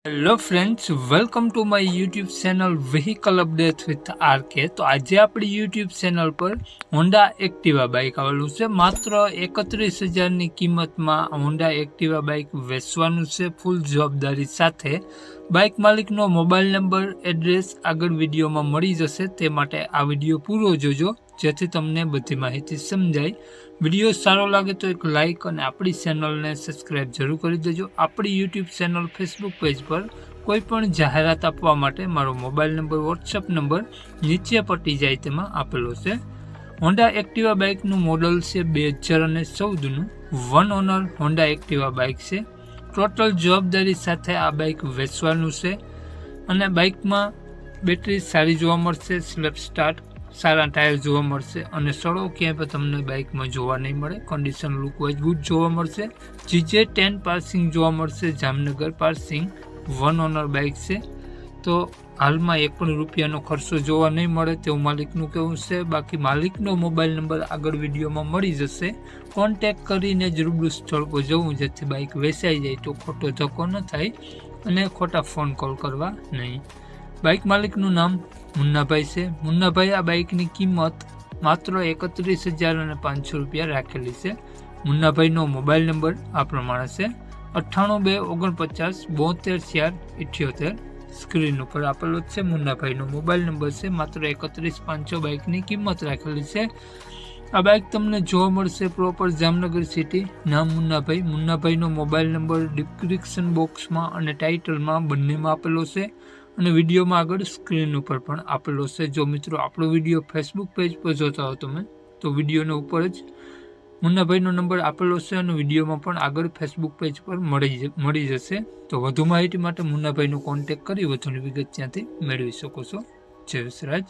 Hello friends, welcome to my YouTube channel vehicle update with RK. તો આજે આપણી YouTube channel પર Honda Activa bike આવેલું છે। માત્ર 31,000ની કિંમતમાં હોન્ડા એક્ટિવા બાઇક વેચવાનું છે ફૂલ જવાબદારી સાથે। બાઇક માલિકનો મોબાઈલ નંબર, એડ્રેસ આગળ વિડીયોમાં મળી જશે, તે માટે આ વિડીયો પૂરો જોજો જેથી તમને બધી માહિતી સમજાય। વિડીયો સારો લાગે તો એક લાઇક અને આપણી ચેનલને સબસ્ક્રાઈબ જરૂર કરી દેજો। આપણી યુટ્યુબ ચેનલ ફેસબુક પેજ પર કોઈ પણ જાહેરાત આપવા માટે મારો મોબાઈલ નંબર, વોટ્સઅપ નંબર નીચે પટી જાય તેમાં આપેલો છે। હોન્ડા એક્ટિવા બાઇકનું મોડલ છે 2014નું, one owner Honda Activa bike છે। ટોટલ જવાબદારી સાથે આ બાઇક વેચવાનું છે અને બાઇકમાં બેટરી સારી જોવા મળશે, સ્લેપ સ્ટાર્ટ, સારા ટાયર જોવા મળશે અને સડો ક્યાંય પણ તમને બાઇકમાં જોવા નહીં મળે। કન્ડિશન લુક વાઇઝ ગુડ જોવા મળશે। GJ10 પાર્સિંગ જોવા મળશે, Jamnagar passing, one honour bike છે। તો હાલમાં એક પણ રૂપિયાનો ખર્ચો જોવા નહીં મળે તેવું માલિકનું કહેવું છે। બાકી માલિકનો મોબાઈલ નંબર આગળ વિડીયોમાં મળી જશે, કોન્ટેક્ટ કરીને જ રૂબરૂ સ્થળ પર જવું જેથી બાઇક વેચાઈ જાય તો ખોટો ધક્કો ન થાય અને ખોટા ફોન કોલ કરવા નહીં। બાઇક માલિકનું નામ મુન્નાભાઈ છે। મુન્નાભાઈ આ બાઇકની કિંમત માત્ર 31,500 રૂપિયા રાખેલી છે। મુન્નાભાઈનો મોબાઈલ નંબર આ પ્રમાણે છે 98 249 72 4 78। સ્ક્રીન ઉપર આપેલો છે મુન્નાભાઈનો મોબાઈલ નંબર છે। માત્ર 31,500 બાઇકની કિંમત રાખેલી છે। આ બાઇક તમને જોવા મળશે પ્રોપર જામનગર સિટી। નામ મુન્નાભાઈ, મુન્નાભાઈનો મોબાઈલ નંબર ડિસ્ક્રિપ્શન બોક્સમાં અને ટાઇટલમાં બંનેમાં આપેલો છે અને વિડીયોમાં આગળ સ્ક્રીન ઉપર પણ આપેલો છે। જો મિત્રો આપણો વિડીયો ફેસબુક પેજ પર જોતા હો તમે તો વિડીયોના ઉપર જ મુન્નાભાઈનો નંબર આપેલો છે અને વિડીયોમાં પણ આગળ ફેસબુક પેજ પર મળી જશે। તો વધુ માહિતી માટે મુન્નાભાઈનો કોન્ટેક્ટ કરી વધુની વિગત ત્યાંથી મેળવી શકો છો। જય વિસરાજ।